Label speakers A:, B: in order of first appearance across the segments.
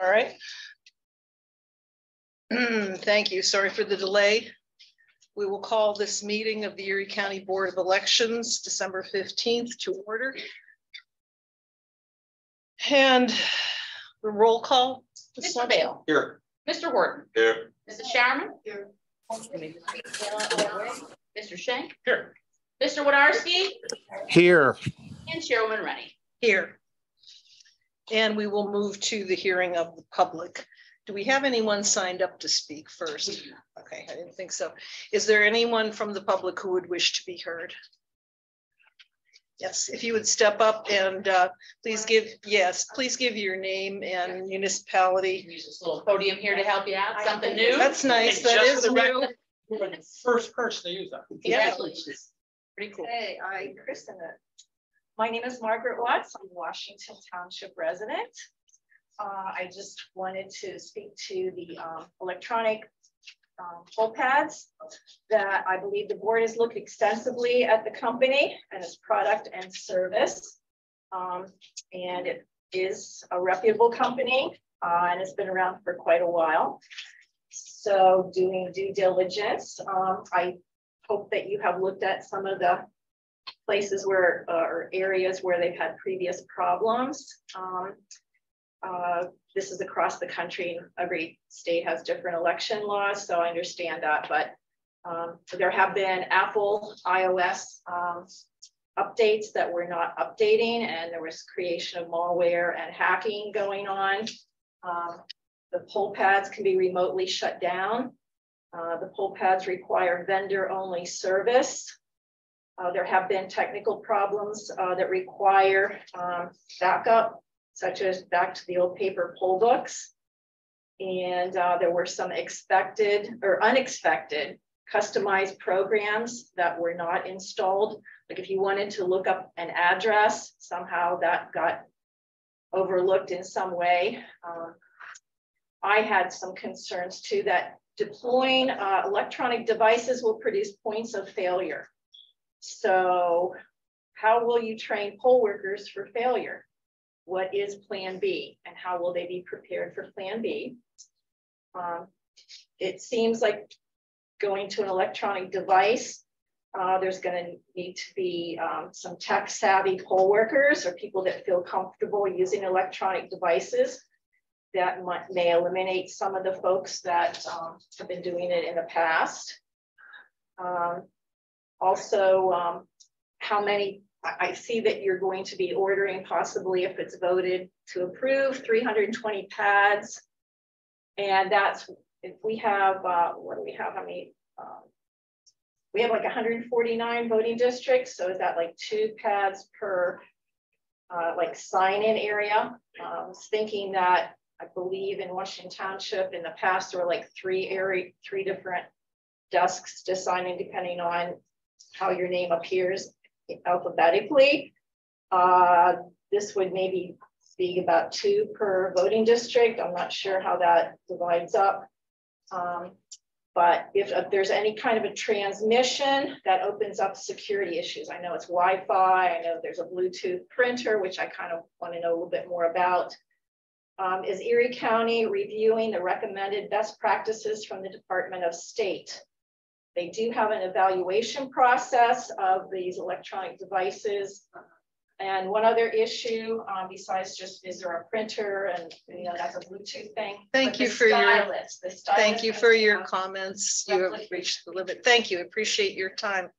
A: All right. Thank you. Sorry for the delay. We will call this meeting of the Erie County Board of Elections, December 15th, to order. And the roll call.
B: Mr. Bale.
C: Here.
B: Mr. Horton.
C: Here.
B: Mrs. Sharman.
A: Here.
B: Mr. Schenk.
C: Here.
B: Mr. Wodarski.
C: Here.
B: And Chairwoman Rennie.
A: Here. And we will move to the hearing of the public. Do we have anyone signed up to speak first? Okay, I didn't think so. Is there anyone from the public who would wish to be heard? Yes, if you would step up and please give your name and municipality.
B: Use this little podium here to help you out. Something new.
A: That's nice. That is new.
C: You're the first person to use that.
B: Congratulations. Pretty cool.
D: Hey, Kristen. My name is Margaret Watts. I'm a Washington Township resident. I just wanted to speak to the electronic poll pads that I believe the board has looked extensively at the company and its product and service. And it is a reputable company and it's been around for quite a while. So doing due diligence, I hope that you have looked at some of the places where or areas where they've had previous problems. This is across the country. Every state has different election laws, so I understand that. But there have been Apple iOS updates that were not updating, and there was creation of malware and hacking going on. The poll pads can be remotely shut down. The poll pads require vendor-only service. There have been technical problems that require backup, such as back to the old paper poll books. And there were some expected or unexpected customized programs that were not installed. Like if you wanted to look up an address, somehow that got overlooked in some way. I had some concerns too that deploying electronic devices will produce points of failure. So how will you train poll workers for failure? What is Plan B and how will they be prepared for Plan B? It seems like going to an electronic device, there's going to need to be some tech savvy poll workers or people that feel comfortable using electronic devices. That may eliminate some of the folks that have been doing it in the past. Also, how many, I see that you're going to be ordering possibly if it's voted to approve 320 pads. And that's, if we have, what do we have? How many? We have like 149 voting districts. So is that like 2 pads per like sign-in area? I was thinking that I believe in Washington Township in the past, there were like 3 different desks to sign in depending on how your name appears alphabetically. This would maybe be about 2 per voting district. I'm not sure how that divides up. But if there's any kind of a transmission, that opens up security issues. I know it's Wi-Fi. I know there's a Bluetooth printer, which I kind of want to know a little bit more about. Is Erie County reviewing the recommended best practices from the Department of State? They do have an evaluation process of these electronic devices. And one other issue, besides just, is there a printer and that's a Bluetooth thing?
A: Thank you for your comments. You have reached the limit. Thank you. Appreciate your time.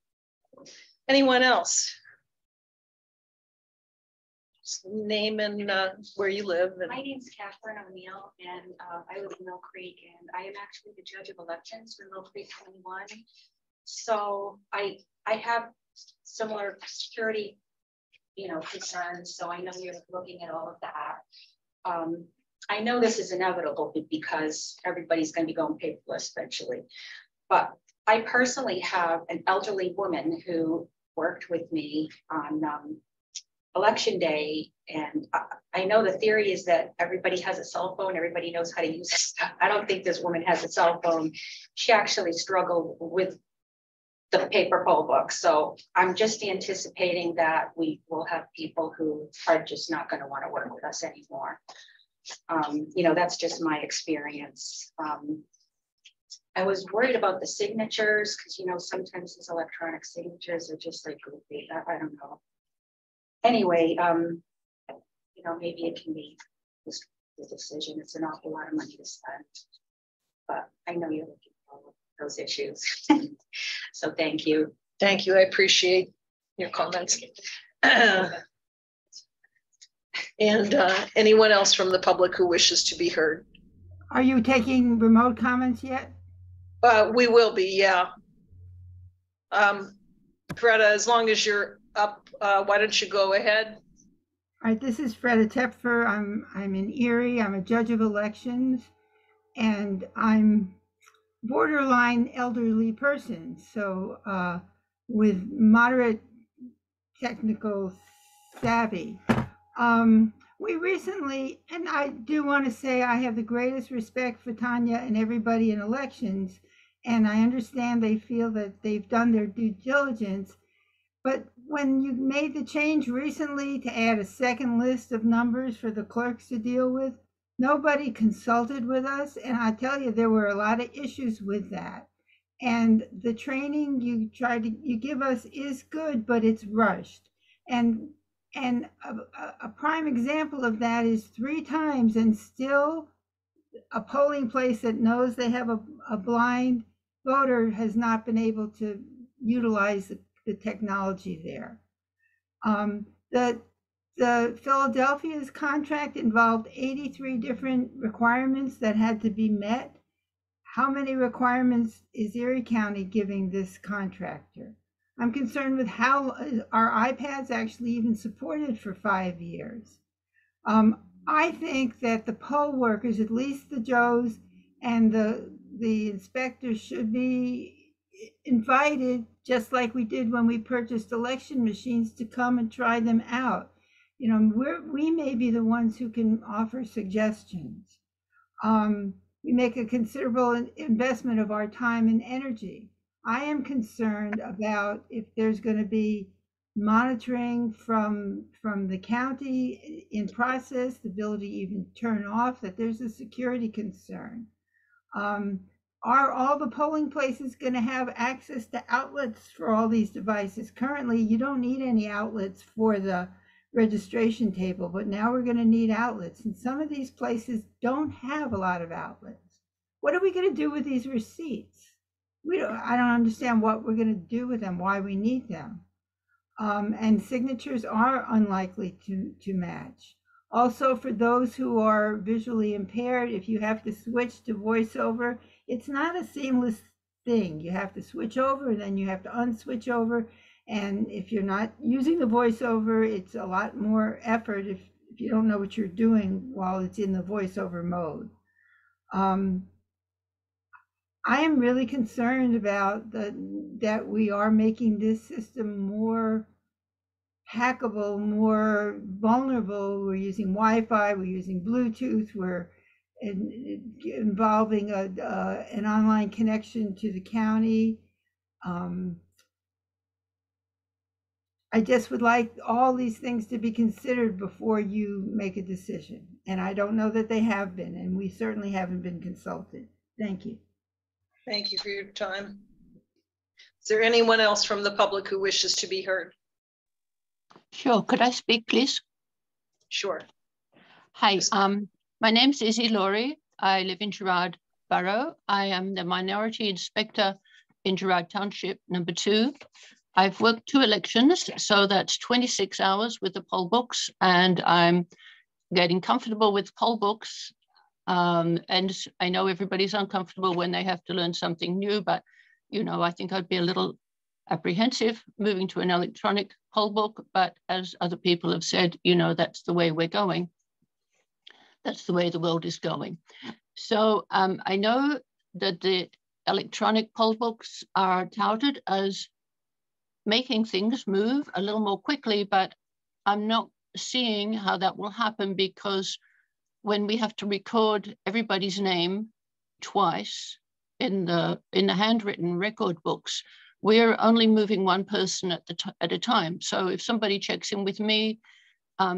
A: Anyone else? Name and where you live.
E: My name is Catherine O'Neill, and I live in Mill Creek, and I am actually the judge of elections for Mill Creek 21. So I have similar security, concerns. So I know you're looking at all of that. I know this is inevitable because everybody's going to be going paperless eventually. But I personally have an elderly woman who worked with me on election day, and I know the theory is that everybody has a cell phone, everybody knows how to use it. I don't think this woman has a cell phone. She actually struggled with the paper poll book. So I'm just anticipating that we will have people who are just not going to want to work with us anymore. You know, that's just my experience. I was worried about the signatures because, you know, sometimes these electronic signatures are just like goofy. I don't know. Anyway, you know, maybe it can be just the decision. It's an awful lot of money to spend, but I know you're looking for those issues. So thank you.
A: Thank you. I appreciate your comments. And anyone else from the public who wishes to be heard?
F: Are you taking remote comments yet?
A: We will be, yeah. Greta, as long as you're up, why don't you go ahead?
F: All right, this is Freda Tepfer. I'm in Erie. I'm a judge of elections, and I'm borderline elderly person, so with moderate technical savvy. We recently, and I do want to say I have the greatest respect for Tanya and everybody in elections, and I understand they feel that they've done their due diligence. But when you made the change recently to add a second list of numbers for the clerks to deal with, nobody consulted with us. And I tell you, there were a lot of issues with that. And the training you give us is good, but it's rushed. And a prime example of that is 3 times, and still a polling place that knows they have a blind voter has not been able to utilize the technology there. The Philadelphia's contract involved 83 different requirements that had to be met. How many requirements is Erie County giving this contractor? I'm concerned with how our iPads actually even supported for 5 years. I think that the poll workers, at least the Joes and the inspectors, should be invited, just like we did when we purchased election machines, to come and try them out. You know, we may be the ones who can offer suggestions. We make a considerable investment of our time and energy. I am concerned about if there's going to be monitoring from the county in process, the ability to even turn off, that there's a security concern. Are all the polling places going to have access to outlets for all these devices? Currently, you don't need any outlets for the registration table, but now we're going to need outlets. And some of these places don't have a lot of outlets. What are we going to do with these receipts? I don't understand what we're going to do with them, why we need them. And signatures are unlikely to match. Also, for those who are visually impaired, if you have to switch to VoiceOver, it's not a seamless thing. You have to switch over, then you have to unswitch over. And if you're not using the VoiceOver, it's a lot more effort if you don't know what you're doing while it's in the VoiceOver mode. I am really concerned about that we are making this system more hackable, more vulnerable. We're using Wi-Fi, we're using Bluetooth, we're involving an online connection to the county. I just would like all these things to be considered before you make a decision. And I don't know that they have been, and we certainly haven't been consulted. Thank you.
A: Thank you for your time. Is there anyone else from the public who wishes to be heard?
G: Sure. Could I speak, please?
A: Sure.
G: Hi, my name's Izzy Laurie. I live in Girard Borough. I am the minority inspector in Girard Township number 2. I've worked 2 elections, so that's 26 hours with the poll books, and I'm getting comfortable with poll books. And I know everybody's uncomfortable when they have to learn something new, but, you know, I think I'd be a little apprehensive moving to an electronic poll book. But as other people have said, you know, that's the way we're going. That's the way the world is going. So I know that the electronic poll books are touted as making things move a little more quickly, but I'm not seeing how that will happen, because when we have to record everybody's name twice in the handwritten record books, we're only moving one person at a time. So if somebody checks in with me,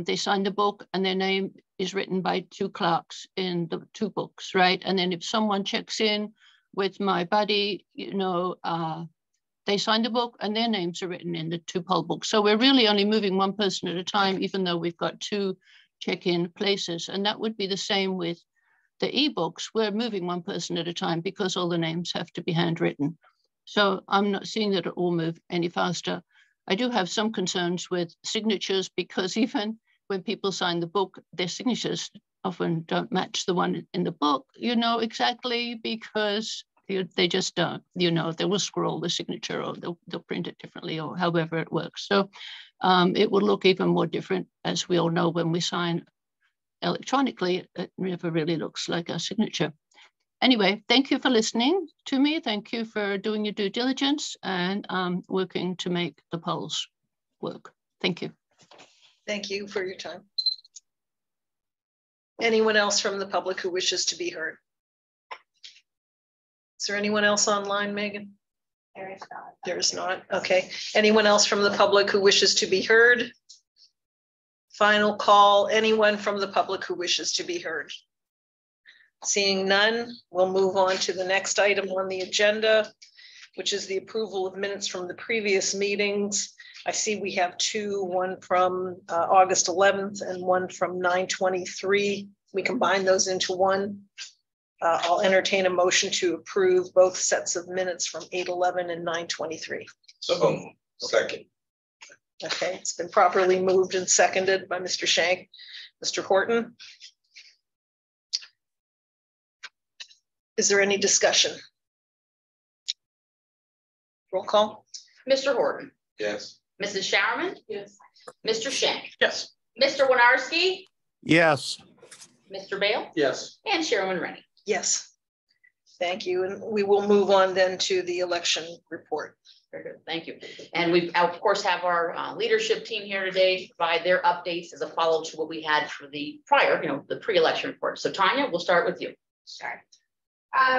G: they sign the book and their name is written by two clerks in the two books, right? And then if someone checks in with my buddy, you know, they sign the book and their names are written in the two poll books. So we're really only moving one person at a time, even though we've got two check-in places. And that would be the same with the ebooks. We're moving one person at a time because all the names have to be handwritten. So I'm not seeing that it will move any faster. I do have some concerns with signatures because even when people sign the book, their signatures often don't match the one in the book, you know, exactly, because they just don't, you know, they will scroll the signature or they'll print it differently or however it works. So it will look even more different, as we all know, when we sign electronically, it never really looks like a signature. Anyway, thank you for listening to me. Thank you for doing your due diligence and working to make the polls work. Thank you.
A: Thank you for your time. Anyone else from the public who wishes to be heard? Is there anyone else online, Megan?
D: There is not.
A: There is not. Okay. Anyone else from the public who wishes to be heard? Final call. Anyone from the public who wishes to be heard? Seeing none, we'll move on to the next item on the agenda, which is the approval of minutes from the previous meetings. I see we have two, one from August 11th and one from 9/23. We combine those into one. I'll entertain a motion to approve both sets of minutes from 8/11 and 9/23.
C: So second.
A: Okay, it's been properly moved and seconded by Mr. Shank. Mr. Horton? Is there any discussion? Roll call.
B: Mr. Horton,
C: Yes.
B: Mrs. Showerman. Yes. Mr. Shank,
C: Yes.
B: Mr. Winarski,
C: Yes.
B: Mr. Bale,
C: Yes.
B: and Chairwoman Rennie.
A: Yes. Thank you. And we will move on then to the election report.
B: Very good, thank you. And we, of course, have our leadership team here today to provide their updates as a follow to what we had for the prior, you know, the pre-election report. So Tanya, we'll start with you.
H: Sure.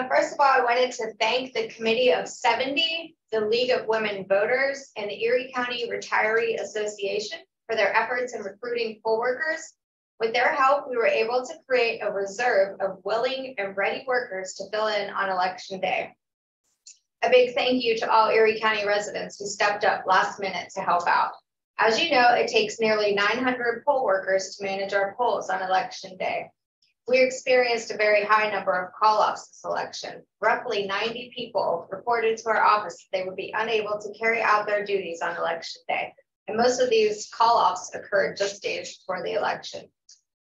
H: First of all, I wanted to thank the Committee of 70, the League of Women Voters, and the Erie County Retiree Association for their efforts in recruiting poll workers. With their help, we were able to create a reserve of willing and ready workers to fill in on election day. A big thank you to all Erie County residents who stepped up last minute to help out. As you know, it takes nearly 900 poll workers to manage our polls on election day. We experienced a very high number of call-offs this election. Roughly 90 people reported to our office that they would be unable to carry out their duties on election day. And most of these call-offs occurred just days before the election.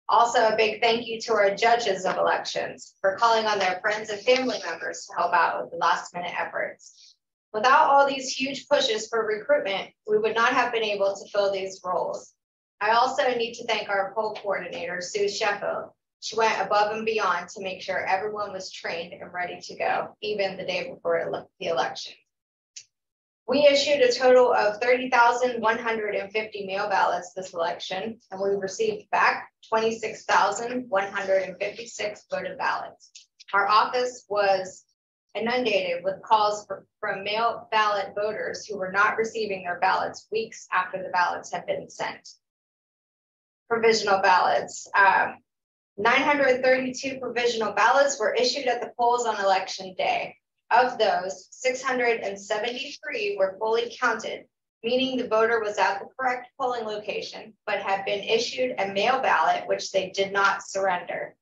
H: Also, a big thank you to our judges of elections for calling on their friends and family members to help out with the last-minute efforts. Without all these huge pushes for recruitment, we would not have been able to fill these roles. I also need to thank our poll coordinator, Sue Sheffield. She went above and beyond to make sure everyone was trained and ready to go, even the day before the election. We issued a total of 30,150 mail ballots this election, and we received back 26,156 voted ballots. Our office was inundated with calls from mail ballot voters who were not receiving their ballots weeks after the ballots had been sent. Provisional ballots. 932 provisional ballots were issued at the polls on election day. Of those, 673 were fully counted, meaning the voter was at the correct polling location, but had been issued a mail ballot, which they did not surrender.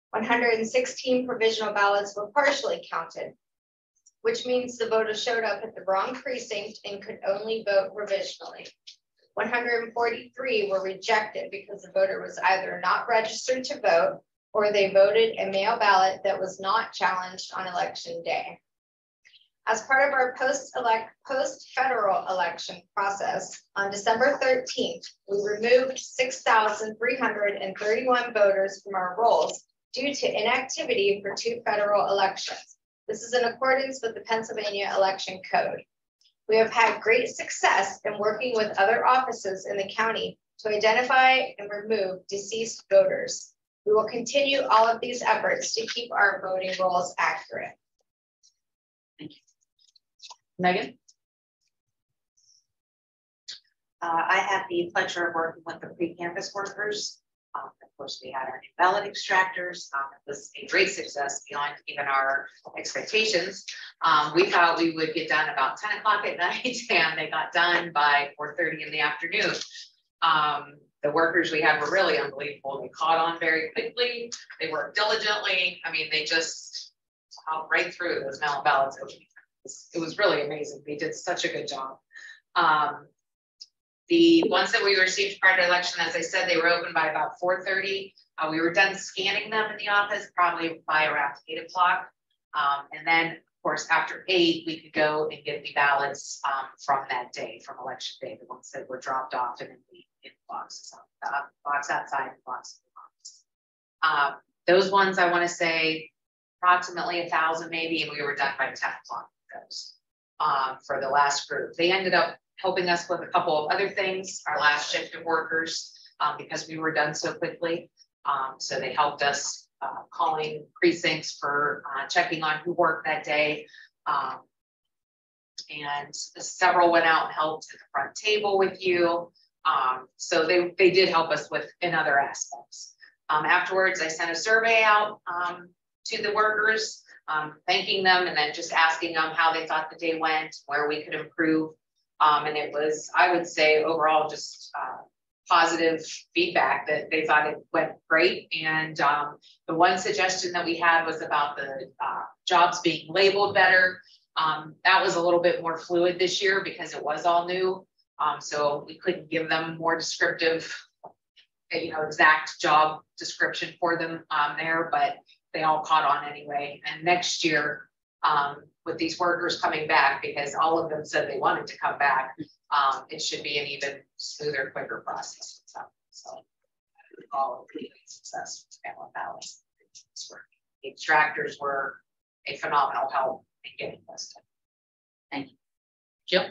H: 116 provisional ballots were partially counted, which means the voter showed up at the wrong precinct and could only vote provisionally. 143 were rejected because the voter was either not registered to vote or they voted a mail ballot that was not challenged on election day. As part of our post-federal election process, on December 13th, we removed 6,331 voters from our rolls due to inactivity for 2 federal elections. This is in accordance with the Pennsylvania Election Code. We have had great success in working with other offices in the county to identify and remove deceased voters. We will continue all of these efforts to keep our voting rolls accurate.
B: Thank you. Megan?
I: I had the pleasure of working with the pre-campus workers. Of course, we had our new ballot extractors. It was a great success beyond even our expectations. We thought we would get done about 10 o'clock at night, and they got done by 4:30 in the afternoon. The workers we had were really unbelievable. They caught on very quickly. They worked diligently. I mean, they just plowed right through those mail ballots. It was really amazing. They did such a good job. The ones that we received prior to election, as I said, they were open by about 4:30. We were done scanning them in the office probably by around 8 o'clock. And then, of course, after 8, we could go and get the ballots from that day, from election day, the ones that were dropped off and in the boxes, box outside, the box in the office. Those ones, I want to say, approximately 1,000 maybe, and we were done by 10 o'clock with those for the last group. They ended up helping us with a couple of other things, our last shift of workers, because we were done so quickly. So they helped us calling precincts for checking on who worked that day. And several went out and helped at the front table with you. So they did help us with in other aspects. Afterwards, I sent a survey out to the workers, thanking them and then just asking them how they thought the day went, where we could improve. And it was, I would say, overall just positive feedback that they thought it went great. And the one suggestion that we had was about the jobs being labeled better. That was a little bit more fluid this year because it was all new. So we couldn't give them more descriptive, exact job description for them there, but they all caught on anyway. And next year, with these workers coming back, because all of them said they wanted to come back, it should be an even smoother, quicker process. So all a pretty success with ballot ballots. The extractors were a phenomenal help in getting this done.
B: Thank you. Jill?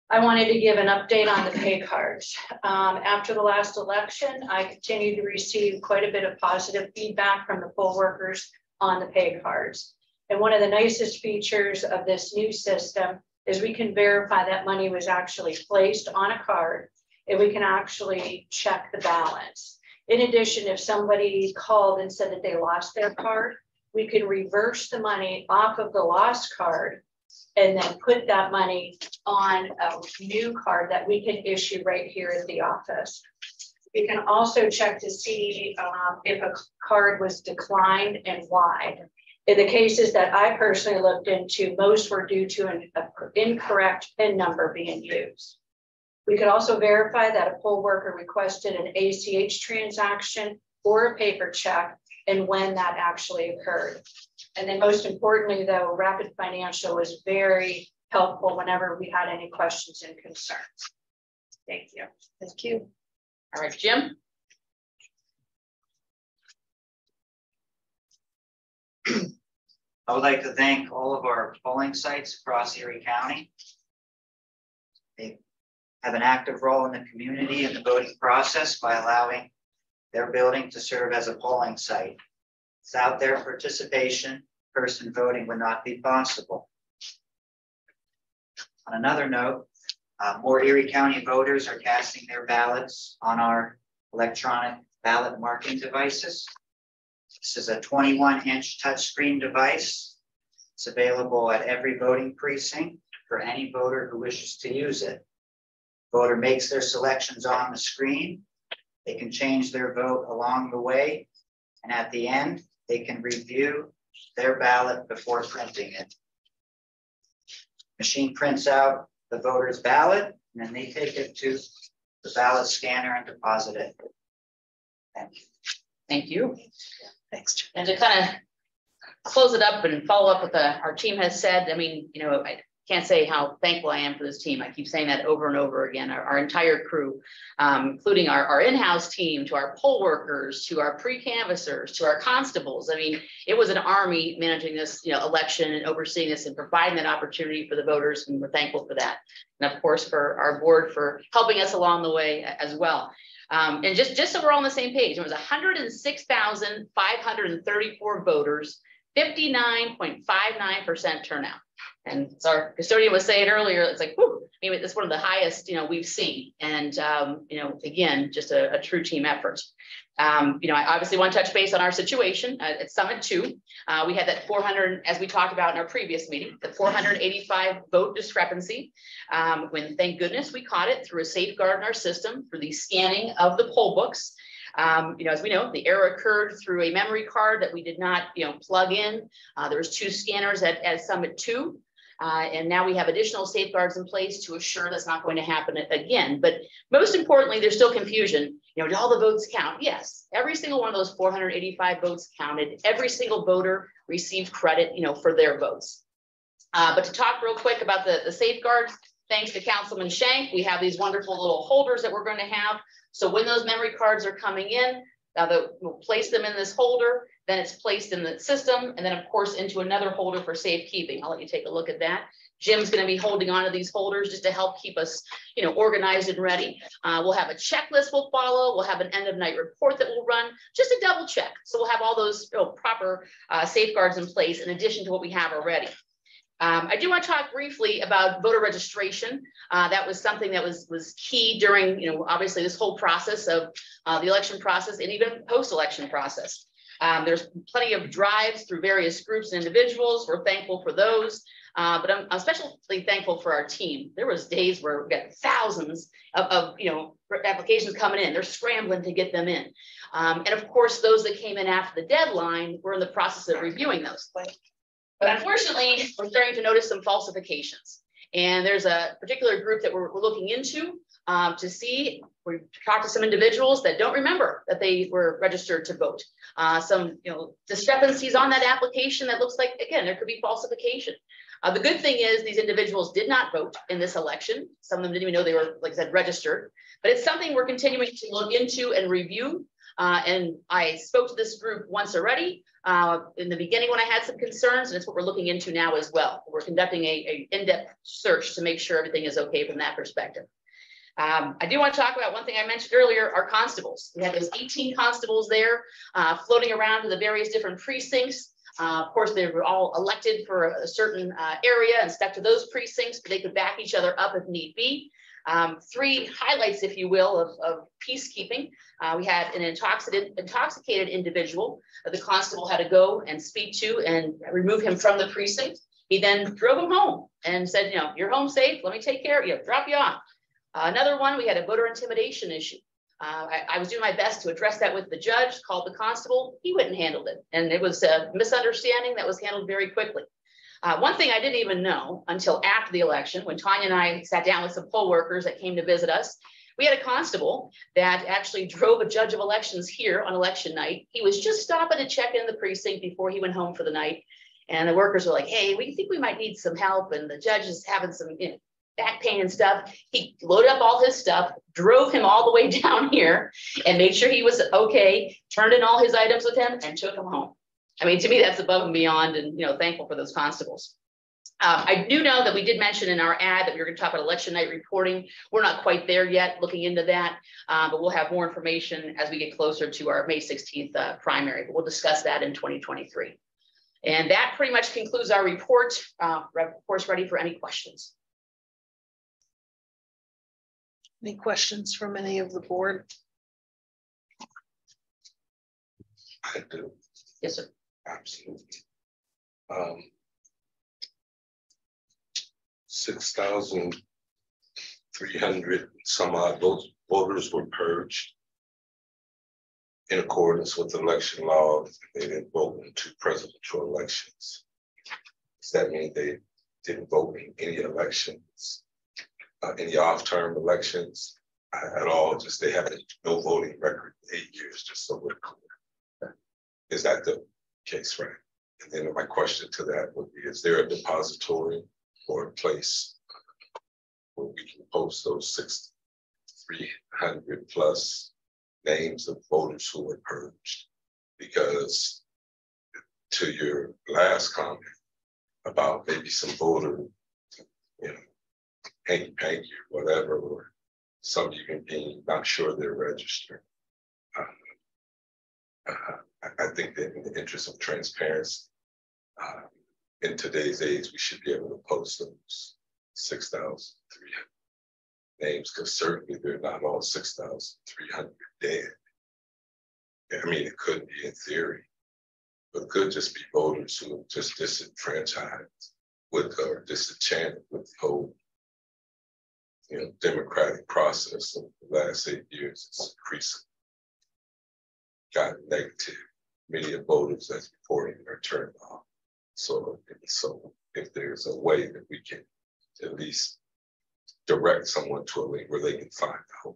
D: I wanted to give an update on the pay cards. After the last election, I continued to receive quite a bit of positive feedback from the poll workers on the pay cards. And one of the nicest features of this new system is we can verify that money was actually placed on a card, and we can actually check the balance. In addition, if somebody called and said that they lost their card, we can reverse the money off of the lost card and then put that money on a new card that we can issue right here at the office. We can also check to see if a card was declined and why. In the cases that I personally looked into, most were due to an incorrect PIN number being used. We could also verify that a poll worker requested an ACH transaction or a paper check and when that actually occurred. And then most importantly, though, Rapid Financial was very helpful whenever we had any questions and concerns. Thank you.
A: Thank you.
B: All right, Jim?
J: I would like to thank all of our polling sites across Erie County. They have an active role in the community and the voting process by allowing their building to serve as a polling site. Without their participation, person voting would not be possible. On another note, more Erie County voters are casting their ballots on our electronic ballot marking devices. This is a 21-inch touchscreen device. It's available at every voting precinct for any voter who wishes to use it. Voter makes their selections on the screen. They can change their vote along the way, and at the end, they can review their ballot before printing it. Machine prints out the voter's ballot, and then they take it to the ballot scanner and deposit it. Thank you.
B: Thank you.
A: Thanks.
B: And to kind of close it up and follow up with our team has said, I mean, I can't say how thankful I am for this team. I keep saying that over and over again. Our entire crew, including our in-house team, to our poll workers, to our pre-canvassers, to our constables. I mean, it was an army managing this, election and overseeing this and providing that opportunity for the voters, and we're thankful for that. And of course, for our board for helping us along the way as well. And just so we're all on the same page, it was 106,534 voters, 59.59% turnout. And as our custodian was saying earlier, it's like, whew, I mean, it's one of the highest, we've seen. And, again, just a true team effort. I obviously want to touch base on our situation at Summit 2. We had that 400, as we talked about in our previous meeting, the 485 vote discrepancy, when thank goodness we caught it through a safeguard in our system for the scanning of the poll books. As we know, the error occurred through a memory card that we did not, plug in. There was 2 scanners at Summit 2. And now we have additional safeguards in place to assure that's not going to happen again. But most importantly, there's still confusion. Did all the votes count? Yes, every single one of those 485 votes counted. Every single voter received credit, for their votes. But to talk real quick about the safeguards, thanks to Councilman Shank, we have these wonderful little holders that we're going to have. So when those memory cards are coming in, we'll place them in this holder, then it's placed in the system, and then of course into another holder for safekeeping. I'll let you take a look at that. Jim's going to be holding on to these holders just to help keep us, organized and ready. We'll have a checklist we'll follow. We'll have an end of night report that we'll run just to double check. So we'll have all those proper safeguards in place in addition to what we have already. I do want to talk briefly about voter registration. That was something that was key during, obviously this whole process of the election process and even post-election process. There's plenty of drives through various groups and individuals. We're thankful for those, but I'm especially thankful for our team. There was days where we got thousands of applications coming in. They're scrambling to get them in. And of course, those that came in after the deadline, we're in the process of reviewing those. But unfortunately, we're starting to notice some falsifications. And there's a particular group that we're looking into to see. We talked to some individuals that don't remember that they were registered to vote. Some discrepancies on that application that looks like, again, there could be falsification. The good thing is these individuals did not vote in this election. Some of them didn't even know they were, like I said, registered. But it's something we're continuing to look into and review. And I spoke to this group once already in the beginning when I had some concerns, and it's what we're looking into now as well. We're conducting a in-depth search to make sure everything is okay from that perspective. I do want to talk about one thing I mentioned earlier, our constables. We had those 18 constables there floating around to the various different precincts. Of course, they were all elected for a certain area and stuck to those precincts, but they could back each other up if need be. 3 highlights, if you will, of peacekeeping. We had an intoxicated individual that the constable had to go and speak to and remove him from the precinct. He then drove him home and said, you're home safe. Let me take care of you, drop you off. Another one, we had a voter intimidation issue. I was doing my best to address that with the judge, called the constable. He went and handled it. And it was a misunderstanding that was handled very quickly. One thing I didn't even know until after the election, when Tanya and I sat down with some poll workers that came to visit us, we had a constable that actually drove a judge of elections here on election night. He was just stopping to check in the precinct before he went home for the night. And the workers were like, hey, we think we might need some help. And the judge is having some back pain and stuff. He loaded up all his stuff, drove him all the way down here and made sure he was okay, turned in all his items with him and took him home. I mean, to me, that's above and beyond, and thankful for those constables. I do know that we did mention in our ad that we were going to talk about election night reporting. We're not quite there yet, looking into that, but we'll have more information as we get closer to our May 16th primary. But we'll discuss that in 2023. And that pretty much concludes our report. Of course, ready for any questions.
A: Any questions from any of the board?
C: I do.
B: Yes, sir.
C: Absolutely. 6,300 some odd voters were purged in accordance with election law. They didn't vote in 2 presidential elections. Does that mean they didn't vote in any elections, any off-term elections at all? Just they have no voting record in 8 years, just so we're clear. Is that the case, right? And then my question to that would be, is there a depository or a place where we can post those 6,300 plus names of voters who were purged? Because to your last comment about maybe some voter, hanky-panky or whatever, or some even being not sure they're registered. I think that in the interest of transparency, in today's age, we should be able to post those 6,300 names, because certainly they're not all 6,300 dead. I mean, it could be in theory, but it could just be voters who are just disenfranchised with or disenchanted with the whole, democratic process of the last 8 years. It's increasing. Got negative. Many of voters that's reporting are turned off. So if there's a way that we can at least direct someone to a link where they can find out,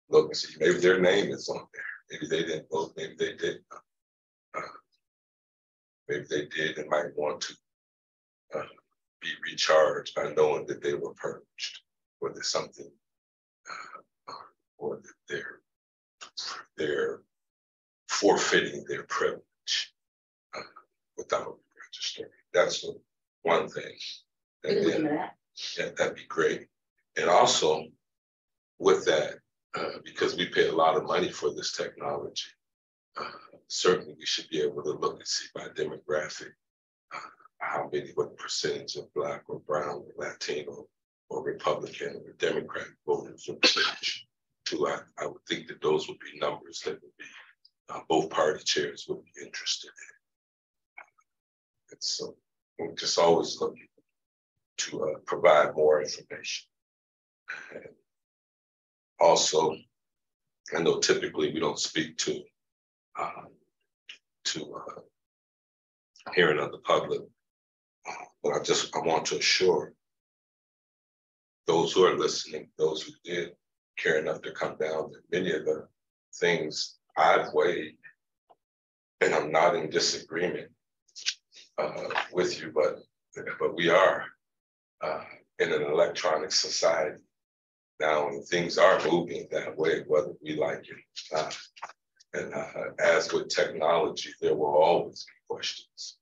C: look and see, maybe their name is on there. Maybe they didn't vote, maybe they didn't. Maybe they did and might want to be recharged by knowing that they were purged, or there's something, or that they're forfeiting their privilege without registering. That's one thing. And then, yeah, that'd be great. And also with that, because we pay a lot of money for this technology, certainly we should be able to look and see by demographic what percentage of Black or Brown or Latino or Republican or Democrat voters are pledged to. I would think that those would be numbers that would be both party chairs would be interested in. And so we're just always looking to provide more information. And also, I know typically we don't speak to hearing of the public, but I want to assure those who are listening, those who did care enough to come down, that many of the things I've weighed, and I'm not in disagreement with you, but we are in an electronic society now, and things are moving that way, whether we like it or not. And as with technology, there will always be questions.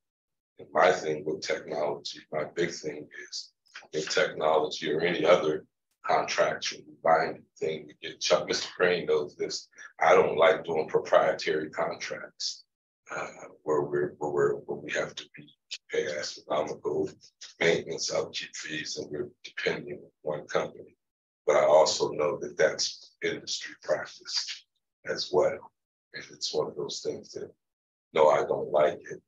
C: And my thing with technology, my big thing is in technology or any other contractual binding thing, we get Chuck, Mr. Crane knows this. I don't like doing proprietary contracts where we have to pay astronomical maintenance, upkeep fees, and we're depending on one company. But I also know that that's industry practice as well. And it's one of those things that, no, I don't like it,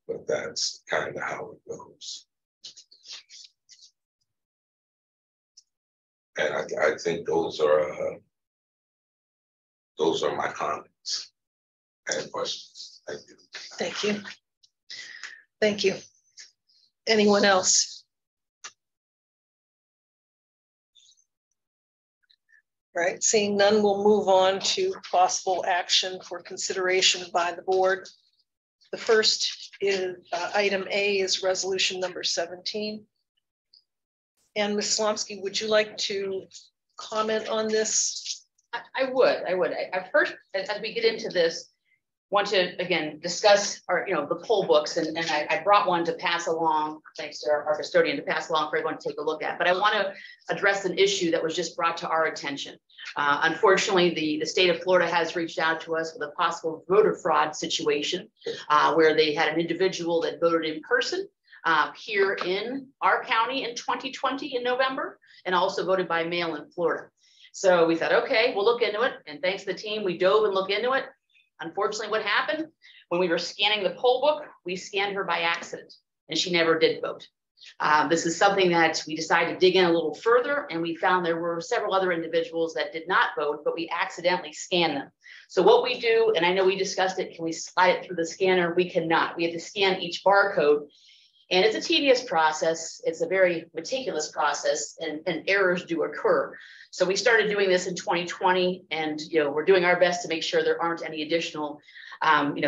C: but that's kind of how it goes. And I think those are my comments and questions. Thank you.
A: Thank you. Thank you. Anyone else? Right, seeing none, we'll move on to possible action for consideration by the board. The first is item A is resolution number 17. And Ms. Slomski, would you like to comment on this?
B: I would. I first, as we get into this, want to again discuss our, the poll books, and I brought one to pass along, thanks to our custodian, to pass along for everyone to take a look at. But I want to address an issue that was just brought to our attention. Unfortunately, the state of Florida has reached out to us with a possible voter fraud situation where they had an individual that voted in person here in our county in 2020 in November, and also voted by mail in Florida. So we thought, okay, we'll look into it. And thanks to the team, we dove and looked into it. Unfortunately, what happened when we were scanning the poll book, we scanned her by accident and she never did vote. This is something that we decided to dig in a little further, and we found there were several other individuals that did not vote, but we accidentally scanned them. So what we do, and I know we discussed it, can we slide it through the scanner? We cannot. We have to scan each barcode. And it's a tedious process. It's a very meticulous process, and errors do occur. So we started doing this in 2020, and we're doing our best to make sure there aren't any additional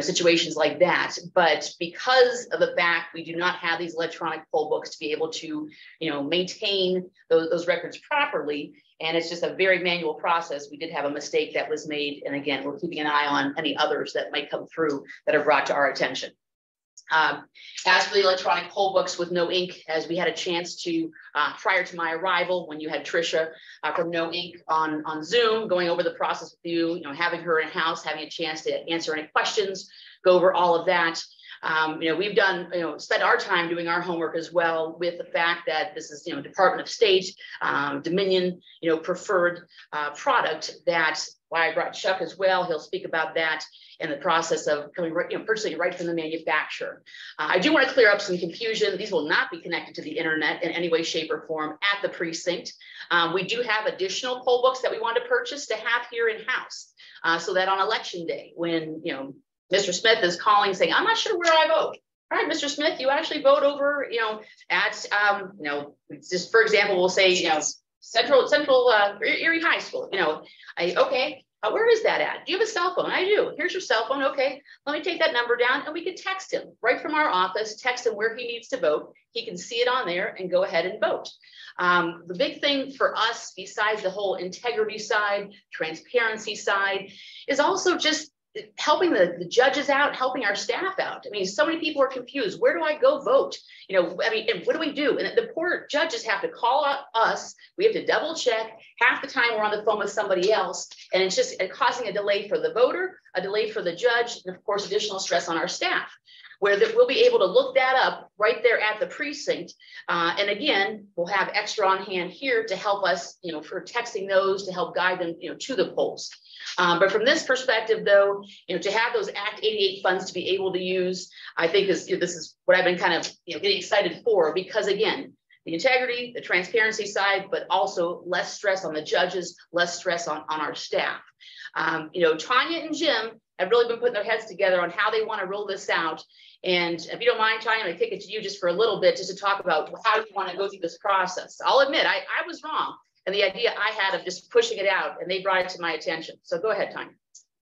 B: situations like that. But because of the fact we do not have these electronic poll books to be able to maintain those records properly, and it's just a very manual process, we did have a mistake that was made. And again, we're keeping an eye on any others that might come through that are brought to our attention. As for the electronic poll books with No Ink, as we had a chance to, prior to my arrival, when you had Tricia from No Ink on Zoom, going over the process with you, having her in-house, having a chance to answer any questions, go over all of that. We've done, spent our time doing our homework as well with the fact that this is, Department of State, Dominion, preferred product. That's why I brought Chuck as well. He'll speak about that in the process of coming, purchasing right from the manufacturer. I do want to clear up some confusion. These will not be connected to the internet in any way, shape, or form at the precinct. We do have additional poll books that we want to purchase to have here in-house, so that on election day, when Mr. Smith is calling saying, I'm not sure where I vote. All right, Mr. Smith, you actually vote over, at, just for example, we'll say, Central Erie High School, okay, where is that at? Do you have a cell phone? I do. Here's your cell phone. Okay, let me take that number down, and we can text him right from our office, text him where he needs to vote. He can see it on there and go ahead and vote. The big thing for us, besides the whole integrity side, transparency side, is also just helping the judges out, helping our staff out. I mean, so many people are confused. Where do I go vote? And what do we do? And the poor judges have to call us. We have to double check. Half the time we're on the phone with somebody else. And it's just causing a delay for the voter, a delay for the judge, and of course, additional stress on our staff, where we'll be able to look that up right there at the precinct. And again, we'll have extra on hand here to help us, for texting those, to help guide them, to the polls. But from this perspective, though, to have those Act 88 funds to be able to use, I think this is what I've been kind of, getting excited for, because again, the integrity, the transparency side, but also less stress on the judges, less stress on our staff. Tanya and Jim have really been putting their heads together on how they want to roll this out. And if you don't mind, Tanya, I'm going to kick it to you just for a little bit, just to talk about how you want to go through this process. I'll admit, I was wrong. And the idea I had of just pushing it out, and they brought it to my attention. So go ahead, Tanya.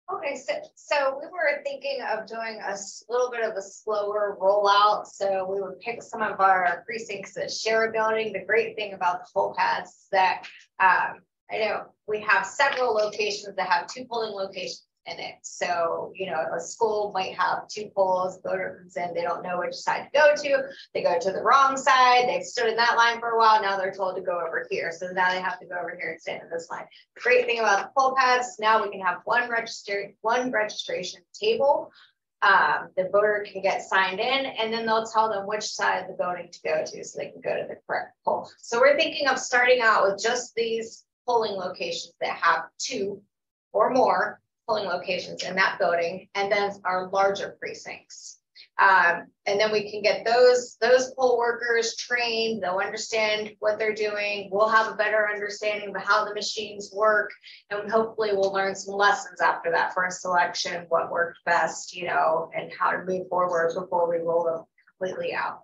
H: Okay, so we were thinking of doing a little bit of a slower rollout. So we would pick some of our precincts that share a building. The great thing about the poll pads is that I know we have several locations that have 2 polling locations in it. So, a school might have 2 polls, voter comes in, they don't know which side to go to. They go to the wrong side. They've stood in that line for a while. Now they're told to go over here. So now they have to go over here and stand in this line. The great thing about the poll pads, now we can have one registration table. The voter can get signed in, and then they'll tell them which side of the voting to go to, so they can go to the correct poll. So we're thinking of starting out with just these polling locations that have 2 or more polling locations in that building, and then our larger precincts. And then we can get those poll workers trained. They'll understand what they're doing. We'll have a better understanding of how the machines work, and hopefully we'll learn some lessons after that first election, what worked best, and how to move forward before we roll them completely out.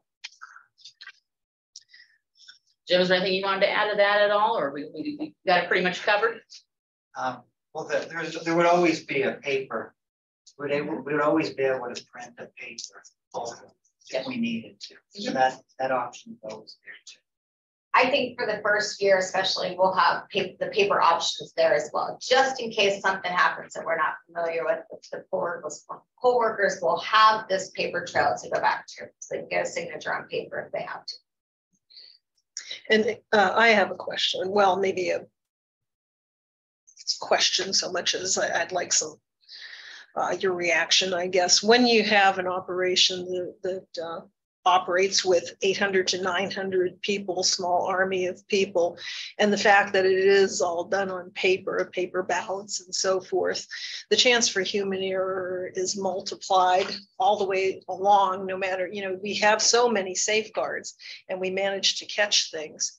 B: Jim, is there anything you wanted to add to that at all, or we got it pretty much covered?
J: Well, there would always be a paper. We would always be able to print a paper if we needed to. So that option goes there too.
H: I think for the first year, especially, we'll have the paper options there as well, just in case something happens that we're not familiar with. The poll workers will have this paper trail to go back to, so they can get a signature on paper if they have to.
A: And I have a question. Well, maybe a question so much as I'd like some your reaction, I guess. When you have an operation that operates with 800 to 900 people, small army of people, and the fact that it is all done on paper ballots and so forth, the chance for human error is multiplied all the way along, no matter, we have so many safeguards and we manage to catch things.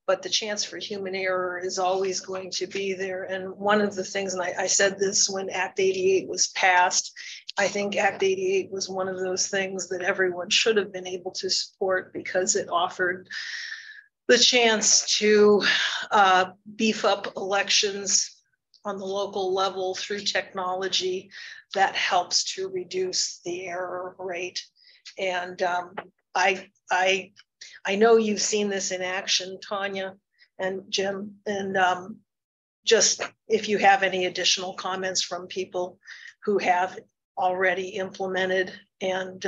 A: But the chance for human error is always going to be there. And one of the things, and I said this when Act 88 was passed, I think Act 88 was one of those things that everyone should have been able to support, because it offered the chance to beef up elections on the local level through technology that helps to reduce the error rate. And I know you've seen this in action, Tanya and Jim, and just if you have any additional comments from people who have already implemented and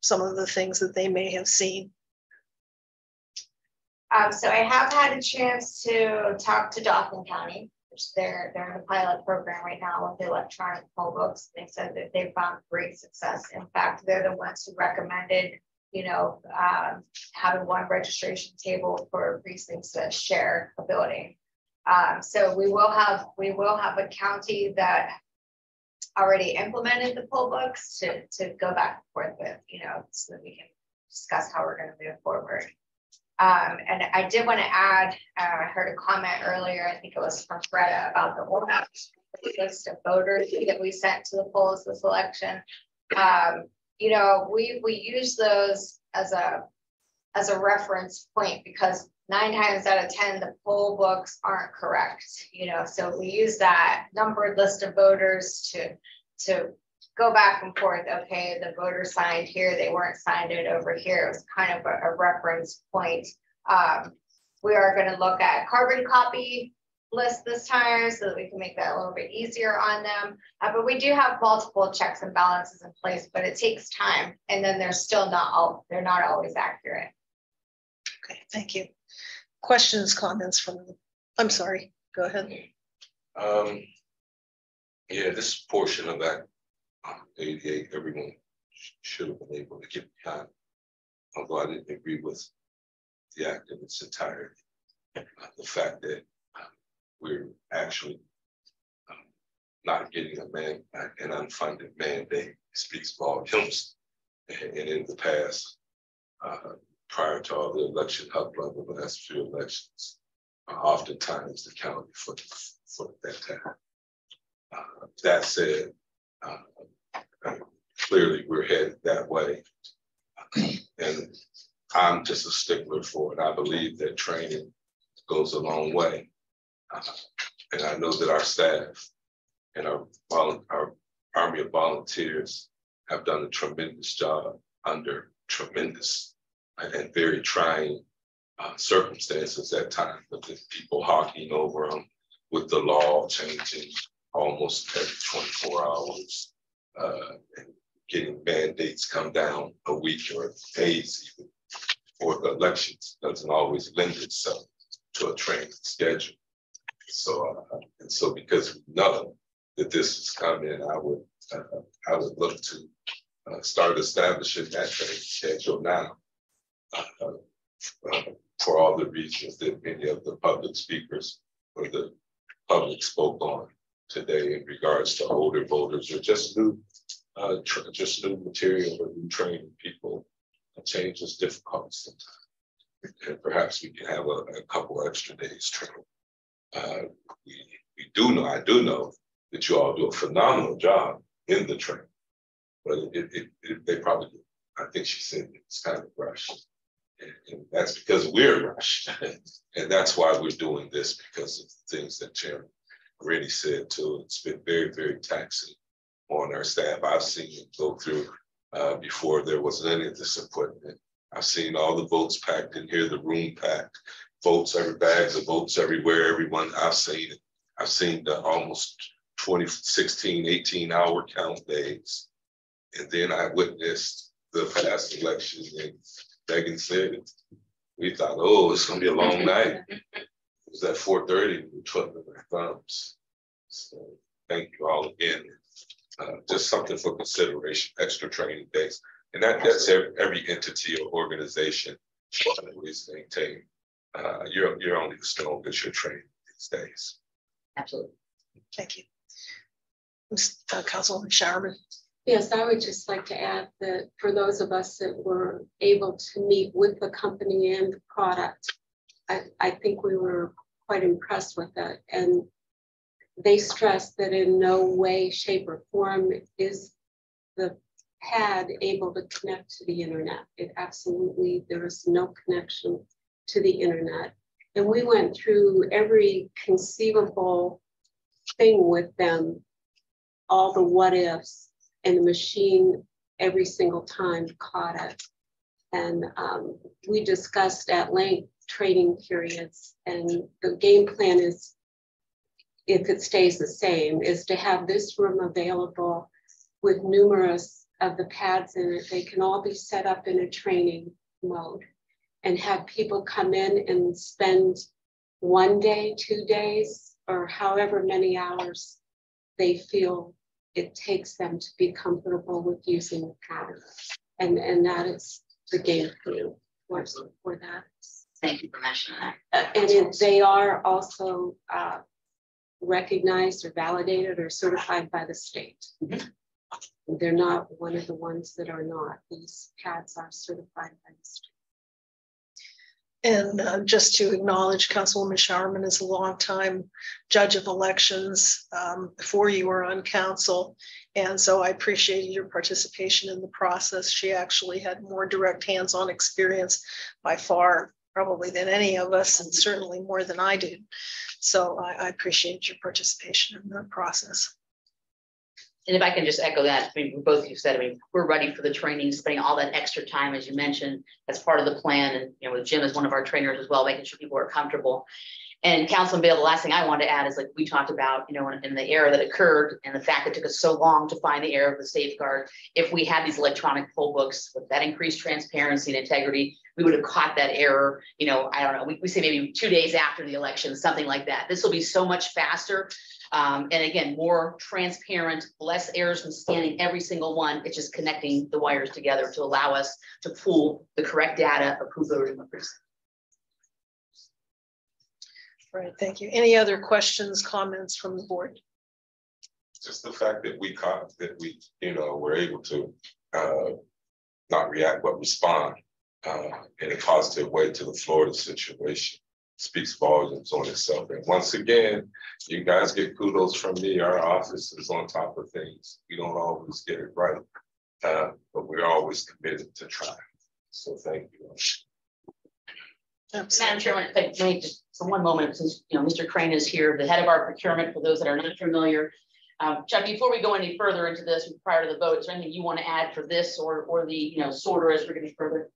A: some of the things that they may have seen.
H: So I have had a chance to talk to Dauphin County, They're in a pilot program right now with the electronic poll books. They said that they found great success. In fact, they're the ones who recommended, you know, having one registration table for precincts that share a building. So we will have a county that already implemented the poll books to go back and forth with, you know, so that we can discuss how we're going to move forward. And I did want to add, I heard a comment earlier, I think it was from Greta, about the list of voters that we sent to the polls this election. You know, we use those as a reference point because 9 times out of 10, the poll books aren't correct, you know, so we use that numbered list of voters to go back and forth. Okay, the voters signed here, they weren't signed it over here. It was kind of a reference point. We are going to look at carbon copy list this time so that we can make that a little bit easier on them. But we do have multiple checks and balances in place, but it takes time. And then they're still they're not always accurate.
A: Okay, thank you. Questions, comments from them? I'm sorry, go ahead.
C: Yeah, this portion of that 88, everyone should have been able to get behind. Although I didn't agree with the act in its entirety. The fact that we're actually not getting an unfunded mandate speaks volumes. And in the past, prior to all the election hubbub of the last few elections, oftentimes the county for that time. That said, clearly we're headed that way. And I'm just a stickler for it. I believe that training goes a long way. And I know that our staff and our Army of Volunteers have done a tremendous job under tremendous and very trying circumstances at times, with the people hawking over them, with the law changing almost every 24 hours, and getting mandates come down a week or days even for the elections doesn't always lend itself to a training schedule. So because we know that this is coming, I would look to start establishing that training schedule now. For all the reasons that many of the public speakers or the public spoke on today in regards to older voters or just new material or new training people. Change is difficult sometimes, and perhaps we can have a couple extra days training. I do know that you all do a phenomenal job in the training, but they probably, I think she said it's kind of rushed. And that's because we're rushed. And that's why we're doing this, because of the things that Chairman already said too. It's been very, very taxing on our staff. I've seen it go through before there was any of this equipment. I've seen all the votes packed in here, the room packed, bags of votes everywhere, everyone. I've seen it. I've seen the almost 20, 16, 18-hour count days. And then I witnessed the past election, and Megan said it. We thought, oh, it's gonna be a long night. It was at 4:30, we were twiddling our thumbs. So thank you all again. Just something for consideration, extra training days. And that's every entity or organization should always maintain. You're only as strong as your training these days.
B: Absolutely.
A: Thank you. Councilwoman Showerman.
K: Yes, I would just like to add that for those of us that were able to meet with the company and the product, I think we were quite impressed with it. And they stressed that in no way, shape, or form is the pad able to connect to the internet. It absolutely, there is no connection to the internet. And we went through every conceivable thing with them, all the what ifs, and the machine every single time caught it. And we discussed at length training periods, and the game plan is, if it stays the same, is to have this room available with numerous of the pads in it. They can all be set up in a training mode and have people come in and spend 1 day, 2 days, or however many hours they feel it takes them to be comfortable with using the pattern. And that is the game for that.
B: Thank you for mentioning that.
K: And they are also recognized or validated or certified by the state. Mm-hmm. They're not one of the ones that are not. These pads are certified by the state.
A: And just to acknowledge, Councilwoman Showerman is a longtime judge of elections before you were on council. And so I appreciated your participation in the process. She actually had more direct hands-on experience by far, probably than any of us, and certainly more than I did. So I appreciate your participation in the process.
B: And if I can just echo that, I mean, both of you said, I mean, we're ready for the training, spending all that extra time, as you mentioned, as part of the plan. And, you know, with Jim as one of our trainers as well, making sure people are comfortable. And Councilman Bale, the last thing I want to add is, like we talked about, you know, in the error that occurred and the fact it took us so long to find the error of the safeguard. If we had these electronic poll books with that increased transparency and integrity, we would have caught that error. You know, I don't know, we say maybe 2 days after the election, something like that. This will be so much faster. And again, more transparent, less errors from scanning every single one. It's just connecting the wires together to allow us to pull the correct data of who voted in the precinct.
A: Right, thank you. Any other questions, comments from the board?
C: Just the fact that we caught, that we, you know, were able to not react but respond in a positive way to the Florida situation speaks volumes on itself. And once again, you guys get kudos from me. Our office is on top of things. We don't always get it right, but we're always committed to trying. So thank you.
B: Madam Chairman, let me just for one moment, since you know Mr. Crane is here, the head of our procurement. For those that are not familiar, Chuck, before we go any further into this, prior to the vote, is there anything you want to add for this or the sorter as we're getting further?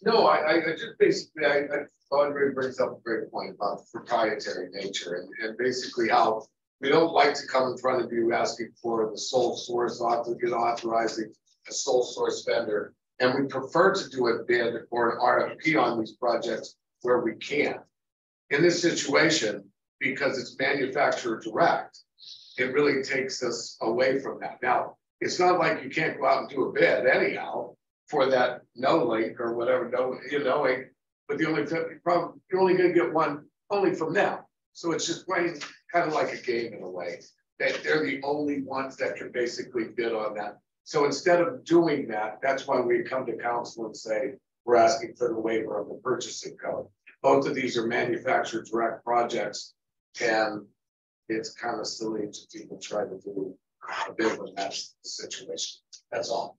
L: No, I just basically I Andre brings up a great point about the proprietary nature and basically how we don't like to come in front of you asking for the sole source authorizing a sole source vendor, and we prefer to do a bid or an RFP on these projects where we can. In this situation, because it's manufacturer direct, it really takes us away from that. Now, it's not like you can't go out and do a bid anyhow for that no link or whatever, but the only you're only going to get one only from them. So it's just playing kind of like a game in a way that they're the only ones that can basically bid on that. So instead of doing that, that's why we come to council and say, we're asking for the waiver of the purchasing code. Both of these are manufacturer direct projects, and it's kind of silly to people try to do a bid when that's the situation. That's all.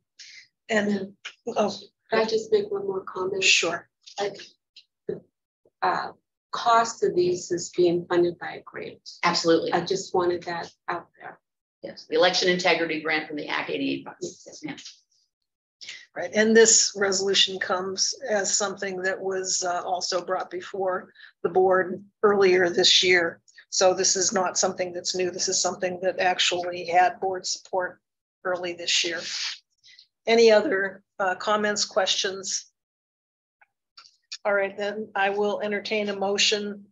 A: And then, oh,
K: can I just make one more comment?
A: Sure.
K: The cost of these is being funded by a grant.
B: Absolutely.
K: I just wanted that out there.
B: Yes, the election integrity grant from the Act 88 funds. Yes, ma'am.
A: Right, and this resolution comes as something that was also brought before the board earlier this year. So this is not something that's new. This is something that actually had board support early this year. Any other comments, questions? All right, then I will entertain a motion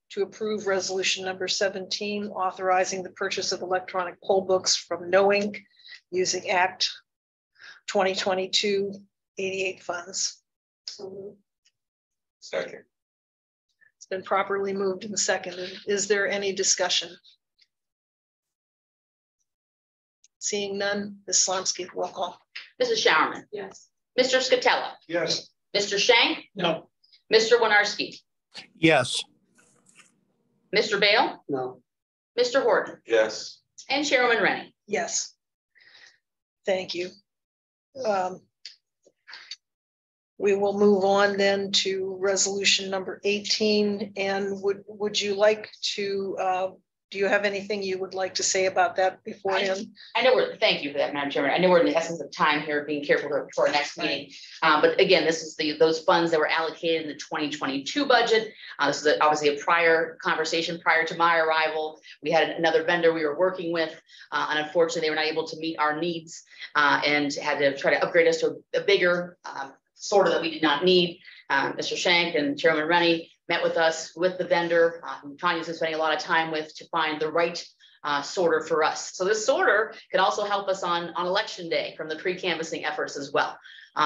A: to approve resolution number 17, authorizing the purchase of electronic poll books from Knowing using Act 2022-88 funds.
C: Second.
A: It's been properly moved and seconded. Is there any discussion? Seeing none, Ms. Slomski, roll call.
B: Mrs. Showerman.
K: Yes.
B: Mr. Scatella.
L: Yes.
B: Mr. Shank.
L: No.
B: Mr. Winarski.
M: Yes.
B: Mr. Bale.
L: No.
B: Mr. Horton.
C: Yes.
B: And Chairwoman Rennie.
A: Yes. Thank you. We will move on then to resolution number 18. And would you like to, do you have anything you would like to say about that beforehand?
B: I know thank you for that, Madam Chairman. I know we're in the essence of time here, being careful for our next meeting. But again, this is those funds that were allocated in the 2022 budget. This is obviously a prior conversation prior to my arrival. We had another vendor we were working with, and unfortunately they were not able to meet our needs and had to try to upgrade us to a bigger sorter that we did not need. Mr. Shank and Chairman Rennie met with us, with the vendor, who Tanya's been spending a lot of time with to find the right sorter for us. So this sorter can also help us on election day from the pre-canvassing efforts as well.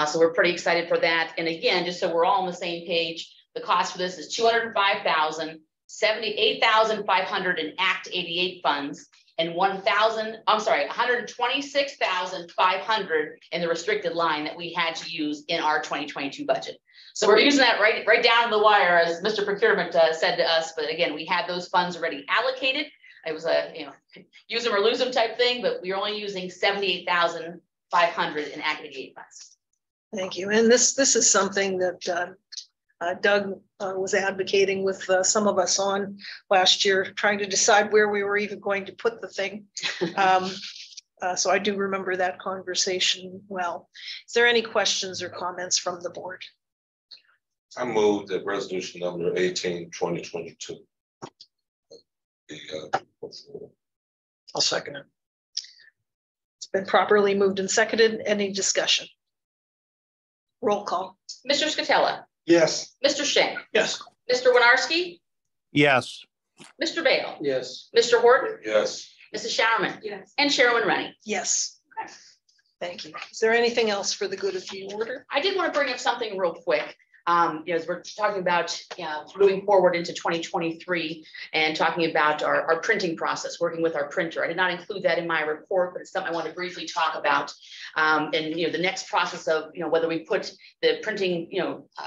B: So we're pretty excited for that. And again, just so we're all on the same page, the cost for this is $205,000, $78,500 in Act 88 funds, and $126,500 in the restricted line that we had to use in our 2022 budget. So we're using that right down the wire, as Mr. Procurement said to us. But again, we had those funds already allocated. It was a use them or lose them type thing, but we are only using $78,500 in Act 88 funds.
A: Thank you. And this is something that Doug was advocating with some of us on last year, trying to decide where we were even going to put the thing. So I do remember that conversation well. Is there any questions or comments from the board?
C: I move that resolution number 18, 2022.
A: I'll second it. It's been properly moved and seconded. Any discussion? Roll call.
B: Mr. Scatella.
L: Yes.
B: Mr. Schenk.
L: Yes.
B: Mr. Winarski.
M: Yes.
B: Mr. Bale.
L: Yes.
B: Mr. Horton.
C: Yes.
B: Mrs. Showerman.
K: Yes.
B: And Chairwoman Rennie.
A: Yes. Thank you. Is there anything else for the good of the order?
B: I did want to bring up something real quick. As we're talking about moving forward into 2023 and talking about our printing process, working with our printer. I did not include that in my report, but it's something I want to briefly talk about. And the next process of whether we put the printing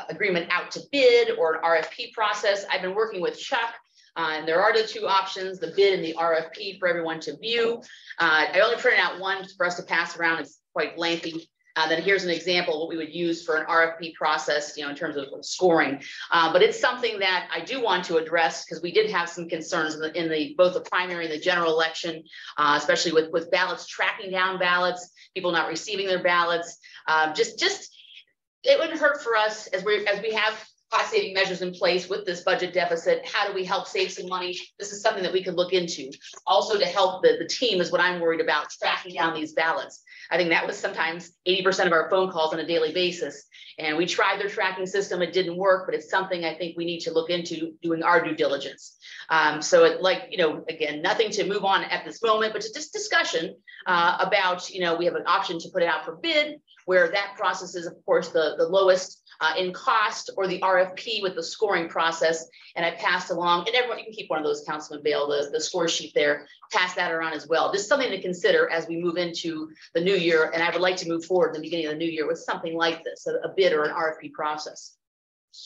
B: agreement out to bid or an RFP process. I've been working with Chuck. And there are the two options, the bid and the RFP for everyone to view. I only printed out one for us to pass around. It's quite lengthy. Then here's an example of what we would use for an RFP process, in terms of scoring. But it's something that I do want to address because we did have some concerns in both the primary and the general election, especially with ballots, tracking down ballots, people not receiving their ballots. It wouldn't hurt for us as we have cost-saving measures in place with this budget deficit. How do we help save some money? This is something that we could look into. Also to help the team is what I'm worried about, tracking down these ballots. I think that was sometimes 80% of our phone calls on a daily basis. And we tried their tracking system, it didn't work, but it's something I think we need to look into doing our due diligence. Again, nothing to move on at this moment, but just discussion about, we have an option to put it out for bid, where that process is, of course, the lowest in cost, or the RFP with the scoring process. And I passed along, and everyone, you can keep one of those, Councilman Bale, the score sheet there, pass that around as well. Just something to consider as we move into the new year. And I would like to move forward in the beginning of the new year with something like this, a bid or an RFP process.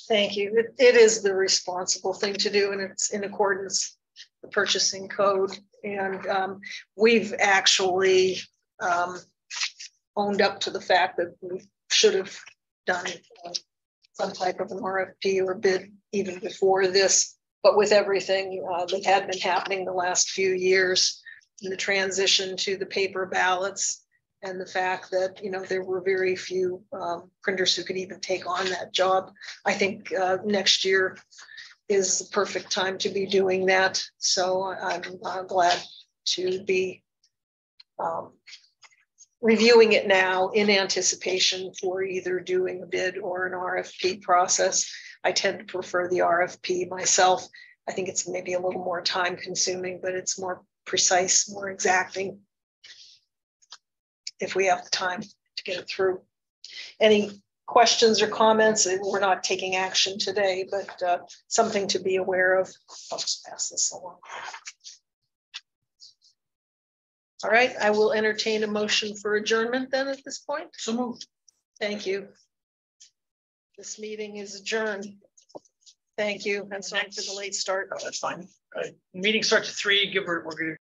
A: Thank you. It is the responsible thing to do, and it's in accordance with the purchasing code. And we've actually owned up to the fact that we should have done some type of an RFP or bid even before this, but with everything that had been happening the last few years, in the transition to the paper ballots, and the fact that there were very few printers who could even take on that job, I think next year is the perfect time to be doing that. So I'm glad to be reviewing it now in anticipation for either doing a bid or an RFP process. I tend to prefer the RFP myself. I think it's maybe a little more time consuming, but it's more precise, more exacting if we have the time to get it through. Any questions or comments? We're not taking action today, but something to be aware of. I'll just pass this along. All right, I will entertain a motion for adjournment then at this point.
L: So moved.
A: Thank you. This meeting is adjourned. Thank you. And sorry for the late start.
N: Oh, that's fine. All right. Meeting starts at 3. We're going to